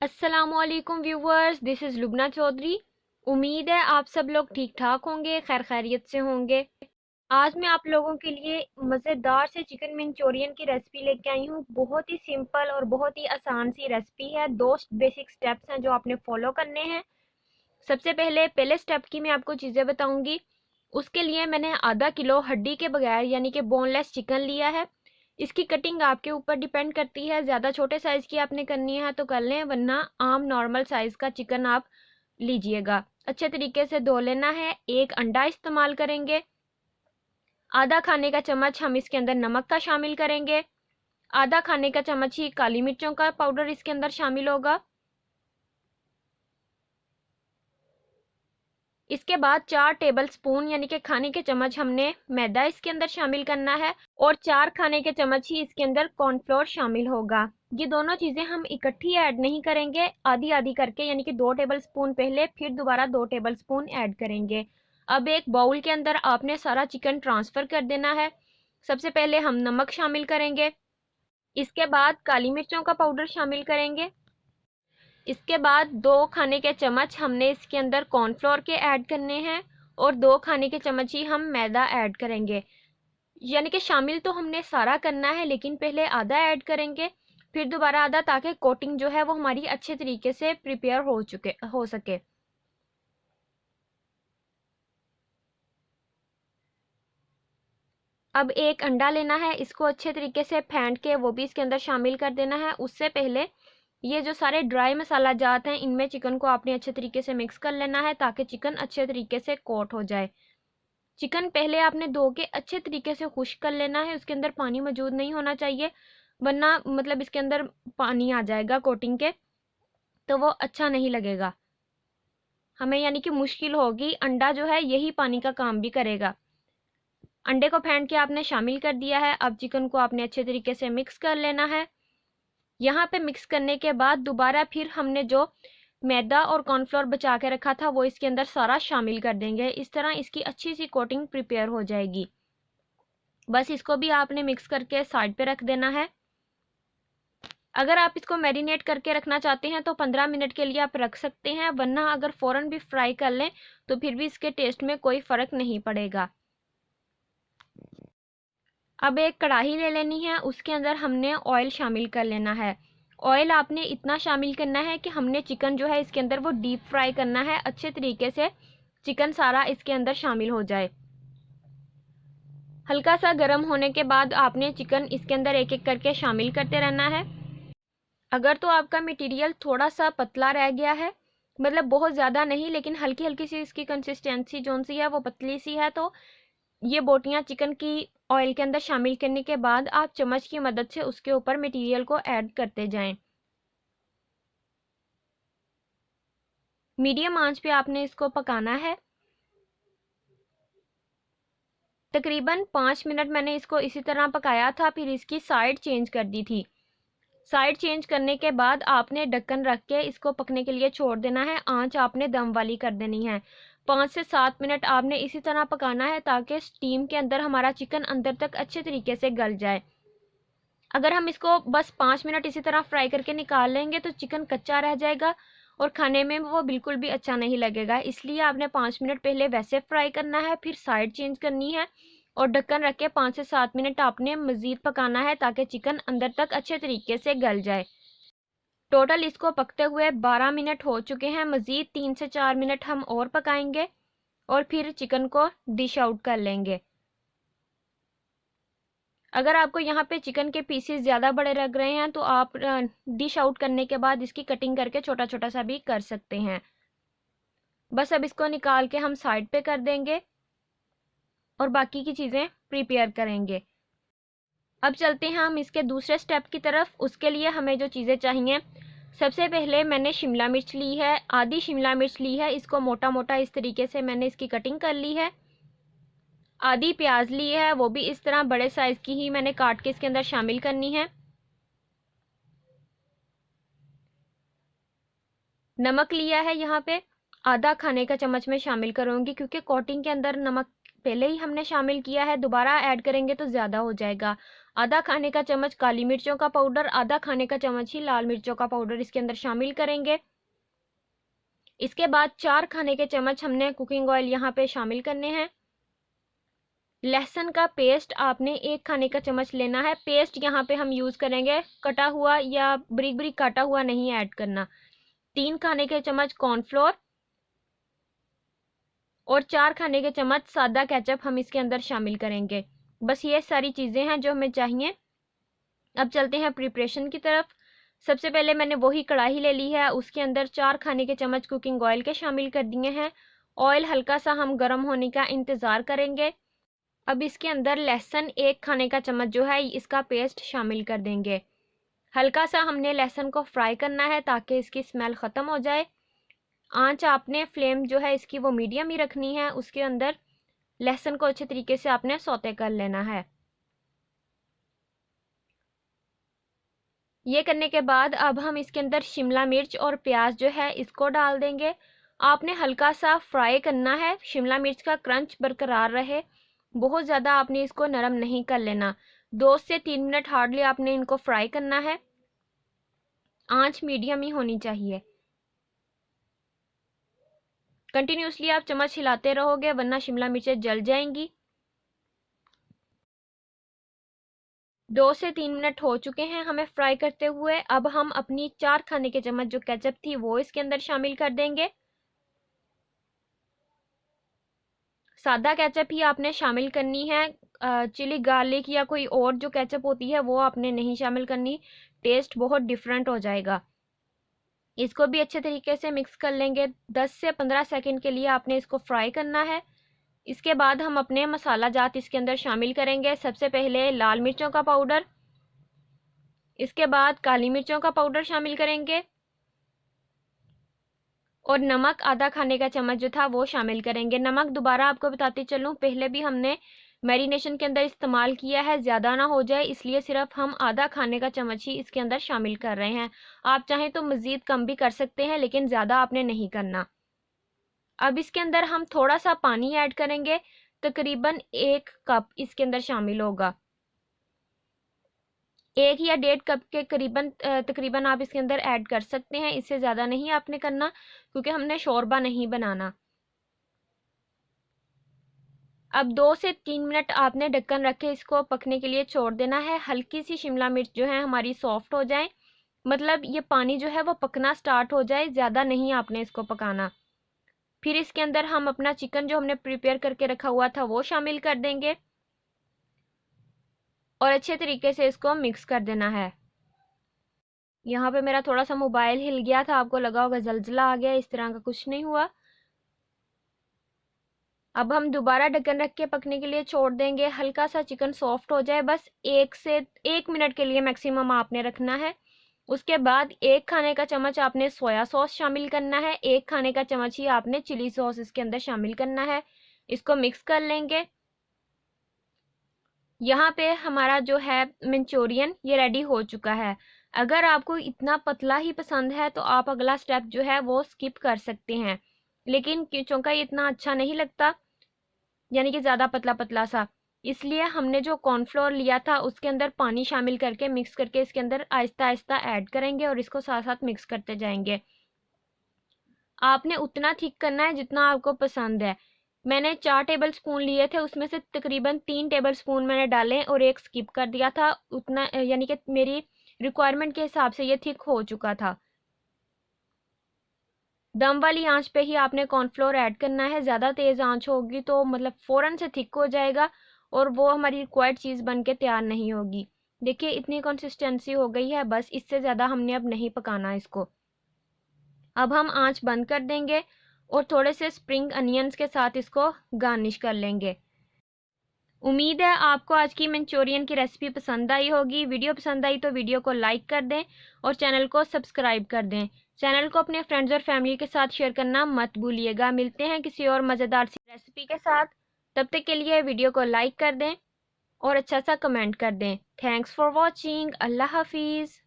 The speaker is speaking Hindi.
अस्सलाम वालेकुम viewers, this is Lubna Chaudhary. उम्मीद है आप सब लोग ठीक ठाक होंगे, खैर खैरियत से होंगे। आज मैं आप लोगों के लिए मज़ेदार से चिकन मंचूरियन की रेसिपी लेके आई हूँ। बहुत ही सिंपल और बहुत ही आसान सी रेसिपी है। दो बेसिक स्टेप्स हैं जो आपने फॉलो करने हैं। सबसे पहले स्टेप की मैं आपको चीज़ें बताऊंगी। उसके लिए मैंने आधा किलो हड्डी के बगैर यानी कि बोनलेस चिकन लिया है। इसकी कटिंग आपके ऊपर डिपेंड करती है, ज़्यादा छोटे साइज़ की आपने करनी है तो कर लें, वरना आम नॉर्मल साइज़ का चिकन आप लीजिएगा। अच्छे तरीके से धो लेना है। एक अंडा इस्तेमाल करेंगे। आधा खाने का चम्मच हम इसके अंदर नमक का शामिल करेंगे। आधा खाने का चम्मच ही काली मिर्चों का पाउडर इसके अंदर शामिल होगा। इसके बाद 4 टेबल स्पून यानी कि खाने के चम्मच हमने मैदा इसके अंदर शामिल करना है और 4 खाने के चम्मच ही इसके अंदर कॉर्नफ्लोर शामिल होगा। ये दोनों चीज़ें हम इकट्ठी ऐड नहीं करेंगे, आधी आधी करके, यानी कि 2 टेबल स्पून पहले फिर दोबारा 2 टेबल स्पून ऐड करेंगे। अब एक बाउल के अंदर आपने सारा चिकन ट्रांसफ़र कर देना है। सबसे पहले हम नमक शामिल करेंगे। इसके बाद काली मिर्चों का पाउडर शामिल करेंगे। इसके बाद 2 खाने के चम्मच हमने इसके अंदर कॉर्नफ्लोर के ऐड करने हैं और 2 खाने के चम्मच ही हम मैदा ऐड करेंगे। यानी कि शामिल तो हमने सारा करना है, लेकिन पहले आधा ऐड करेंगे फिर दोबारा आधा, ताकि कोटिंग जो है वो हमारी अच्छे तरीके से प्रिपेयर हो सके। अब एक अंडा लेना है, इसको अच्छे तरीके से फेंट के वो भी इसके अंदर शामिल कर देना है। उससे पहले ये जो सारे ड्राई मसाला जात हैं, इनमें चिकन को आपने अच्छे तरीके से मिक्स कर लेना है ताकि चिकन अच्छे तरीके से कोट हो जाए। चिकन पहले आपने धो के अच्छे तरीके से खुश्क कर लेना है, उसके अंदर पानी मौजूद नहीं होना चाहिए, वरना मतलब इसके अंदर पानी आ जाएगा कोटिंग के, तो वो अच्छा नहीं लगेगा हमें, यानी कि मुश्किल होगी। अंडा जो है यही पानी का काम भी करेगा। अंडे को फेंट के आपने शामिल कर दिया है। अब चिकन को आपने अच्छे तरीके से मिक्स कर लेना है। यहाँ पे मिक्स करने के बाद दोबारा फिर हमने जो मैदा और कॉर्नफ्लोर बचा के रखा था वो इसके अंदर सारा शामिल कर देंगे। इस तरह इसकी अच्छी सी कोटिंग प्रिपेयर हो जाएगी। बस इसको भी आपने मिक्स करके साइड पे रख देना है। अगर आप इसको मैरिनेट करके रखना चाहते हैं तो 15 मिनट के लिए आप रख सकते हैं, वरना अगर फ़ौरन भी फ्राई कर लें तो फिर भी इसके टेस्ट में कोई फ़र्क नहीं पड़ेगा। अब एक कढ़ाई ले लेनी है, उसके अंदर हमने ऑयल शामिल कर लेना है। ऑयल आपने इतना शामिल करना है कि हमने चिकन जो है इसके अंदर वो डीप फ्राई करना है, अच्छे तरीके से चिकन सारा इसके अंदर शामिल हो जाए। हल्का सा गर्म होने के बाद आपने चिकन इसके अंदर एक एक करके शामिल करते रहना है। अगर तो आपका मटेरियल थोड़ा सा पतला रह गया है, मतलब बहुत ज़्यादा नहीं लेकिन हल्की हल्की सी इसकी कंसिस्टेंसी जो सी है वो पतली सी है, तो ये बोटियां चिकन की ऑयल के अंदर शामिल करने के बाद आप चम्मच की मदद से उसके ऊपर मटेरियल को ऐड करते जाएं। मीडियम आंच पे आपने इसको पकाना है। तकरीबन 5 मिनट मैंने इसको इसी तरह पकाया था, फिर इसकी साइड चेंज कर दी थी। साइड चेंज करने के बाद आपने ढक्कन रख के इसको पकने के लिए छोड़ देना है। आंच आपने दम वाली कर देनी है। 5 से 7 मिनट आपने इसी तरह पकाना है ताकि स्टीम के अंदर हमारा चिकन अंदर तक अच्छे तरीके से गल जाए। अगर हम इसको बस 5 मिनट इसी तरह फ्राई करके निकाल लेंगे तो चिकन कच्चा रह जाएगा और खाने में वो बिल्कुल भी अच्छा नहीं लगेगा। इसलिए आपने 5 मिनट पहले वैसे फ्राई करना है, फिर साइड चेंज करनी है और ढक्कन रख के 5 से 7 मिनट आपने मज़ीद पकाना है ताकि चिकन अंदर तक अच्छे तरीके से गल जाए। टोटल इसको पकते हुए 12 मिनट हो चुके हैं। मज़ीद 3 से 4 मिनट हम और पकाएंगे और फिर चिकन को डिश आउट कर लेंगे। अगर आपको यहाँ पे चिकन के पीसेस ज़्यादा बड़े लग रहे हैं तो आप डिश आउट करने के बाद इसकी कटिंग करके छोटा छोटा सा भी कर सकते हैं। बस अब इसको निकाल के हम साइड पे कर देंगे और बाकी की चीज़ें प्रिपेयर करेंगे। अब चलते हैं हम इसके दूसरे स्टेप की तरफ। उसके लिए हमें जो चीज़ें चाहिए, सबसे पहले मैंने शिमला मिर्च ली है, आधी शिमला मिर्च ली है। इसको मोटा मोटा इस तरीके से मैंने इसकी कटिंग कर ली है। आधी प्याज ली है, वो भी इस तरह बड़े साइज़ की ही मैंने काट के इसके अंदर शामिल करनी है। नमक लिया है, यहाँ पे आधा खाने का चम्मच में शामिल करूँगी क्योंकि कोटिंग के अंदर नमक पहले ही हमने शामिल किया है, दोबारा ऐड करेंगे तो ज़्यादा हो जाएगा। आधा खाने का चम्मच काली मिर्चों का पाउडर, आधा खाने का चम्मच ही लाल मिर्चों का पाउडर इसके अंदर शामिल करेंगे। इसके बाद 4 खाने के चम्मच हमने कुकिंग ऑयल यहाँ पे शामिल करने हैं। लहसुन का पेस्ट आपने 1 खाने का चम्मच लेना है। पेस्ट यहाँ पे हम यूज़ करेंगे कटा हुआ या बारीक बारीक काटा हुआ नहीं ऐड करना। 3 खाने के चम्मच कॉर्नफ्लोर और 4 खाने के चम्मच सादा केचप हम इसके अंदर शामिल करेंगे। बस ये सारी चीज़ें हैं जो हमें चाहिए। अब चलते हैं प्रिपरेशन की तरफ। सबसे पहले मैंने वही कढ़ाई ले ली है, उसके अंदर 4 खाने के चम्मच कुकिंग ऑयल के शामिल कर दिए हैं। ऑयल हल्का सा हम गर्म होने का इंतज़ार करेंगे। अब इसके अंदर लहसुन 1 खाने का चम्मच जो है इसका पेस्ट शामिल कर देंगे। हल्का सा हमने लहसुन को फ्राई करना है ताकि इसकी स्मेल ख़त्म हो जाए। आंच आपने फ्लेम जो है इसकी वो मीडियम ही रखनी है। उसके अंदर लहसुन को अच्छे तरीके से आपने सौते कर लेना है। ये करने के बाद अब हम इसके अंदर शिमला मिर्च और प्याज जो है इसको डाल देंगे। आपने हल्का सा फ्राई करना है, शिमला मिर्च का क्रंच बरकरार रहे। बहुत ज़्यादा आपने इसको नरम नहीं कर लेना। 2 से 3 मिनट हार्डली आपने इनको फ्राई करना है। आंच मीडियम ही होनी चाहिए। कंटिन्यूसली आप चम्मच हिलाते रहोगे वरना शिमला मिर्चें जल जाएंगी। 2 से 3 मिनट हो चुके हैं हमें फ्राई करते हुए। अब हम अपनी 4 खाने के चम्मच जो केचप थी वो इसके अंदर शामिल कर देंगे। सादा केचप ही आपने शामिल करनी है। चिली गार्लिक या कोई और जो केचप होती है वो आपने नहीं शामिल करनी, टेस्ट बहुत डिफरेंट हो जाएगा। इसको भी अच्छे तरीके से मिक्स कर लेंगे। 10 से 15 सेकंड के लिए आपने इसको फ्राई करना है। इसके बाद हम अपने मसाला जात इसके अंदर शामिल करेंगे। सबसे पहले लाल मिर्चों का पाउडर, इसके बाद काली मिर्चों का पाउडर शामिल करेंगे और नमक आधा खाने का चम्मच जो था वो शामिल करेंगे। नमक दोबारा आपको बताती चलूँ, पहले भी हमने मैरिनेशन के अंदर इस्तेमाल किया है, ज़्यादा ना हो जाए इसलिए सिर्फ हम आधा खाने का चम्मच ही इसके अंदर शामिल कर रहे हैं। आप चाहें तो मज़ीद कम भी कर सकते हैं लेकिन ज़्यादा आपने नहीं करना। अब इसके अंदर हम थोड़ा सा पानी ऐड करेंगे, तकरीबन 1 कप इसके अंदर शामिल होगा। 1 या 1.5 कप के तकरीबन आप इसके अंदर ऐड कर सकते हैं। इससे ज़्यादा नहीं आपने करना क्योंकि हमने शोरबा नहीं बनाना। अब 2 से 3 मिनट आपने ढक्कन रख के इसको पकने के लिए छोड़ देना है। हल्की सी शिमला मिर्च जो है हमारी सॉफ्ट हो जाए, मतलब ये पानी जो है वो पकना स्टार्ट हो जाए, ज़्यादा नहीं आपने इसको पकाना। फिर इसके अंदर हम अपना चिकन जो हमने प्रिपेयर करके रखा हुआ था वो शामिल कर देंगे और अच्छे तरीके से इसको मिक्स कर देना है। यहाँ पे मेरा थोड़ा सा मोबाइल हिल गया था, आपको लगा होगा जलजला आ गया, इस तरह का कुछ नहीं हुआ। अब हम दोबारा ढक्कन रख के पकने के लिए छोड़ देंगे। हल्का सा चिकन सॉफ्ट हो जाए, बस 1 से 1 मिनट के लिए मैक्सिमम आपने रखना है। उसके बाद 1 खाने का चम्मच आपने सोया सॉस शामिल करना है, 1 खाने का चम्मच ही आपने चिली सॉस इसके अंदर शामिल करना है। इसको मिक्स कर लेंगे। यहाँ पे हमारा जो है मंचूरियन ये रेडी हो चुका है। अगर आपको इतना पतला ही पसंद है तो आप अगला स्टेप जो है वो स्किप कर सकते हैं, लेकिन चूँकि ये इतना अच्छा नहीं लगता, यानी कि ज़्यादा पतला पतला सा, इसलिए हमने जो कॉर्नफ्लोर लिया था उसके अंदर पानी शामिल करके मिक्स करके इसके अंदर आहिस्ता आहिस्ता ऐड करेंगे और इसको साथ साथ मिक्स करते जाएंगे। आपने उतना थिक करना है जितना आपको पसंद है। मैंने 4 टेबल स्पून लिए थे, उसमें से तकरीबन 3 टेबल स्पून मैंने डाले और 1 स्किप कर दिया था। उतना यानी कि मेरी रिक्वायरमेंट के हिसाब से ये थिक हो चुका था। दम वाली आंच पे ही आपने कॉर्नफ्लोर ऐड करना है। ज़्यादा तेज़ आंच होगी तो मतलब फ़ौरन से थिक हो जाएगा और वो हमारी रिक्वायर्ड चीज़ बन के तैयार नहीं होगी। देखिए इतनी कंसिस्टेंसी हो गई है, बस इससे ज़्यादा हमने अब नहीं पकाना इसको। अब हम आंच बंद कर देंगे और थोड़े से स्प्रिंग अनियंस के साथ इसको गार्निश कर लेंगे। उम्मीद है आपको आज की मंचूरियन की रेसिपी पसंद आई होगी। वीडियो पसंद आई तो वीडियो को लाइक कर दें और चैनल को सब्सक्राइब कर दें। चैनल को अपने फ्रेंड्स और फैमिली के साथ शेयर करना मत भूलिएगा। मिलते हैं किसी और मज़ेदार सी रेसिपी के साथ। तब तक के लिए वीडियो को लाइक कर दें और अच्छा सा कमेंट कर दें। Thanks for watching. अल्लाह हाफिज़।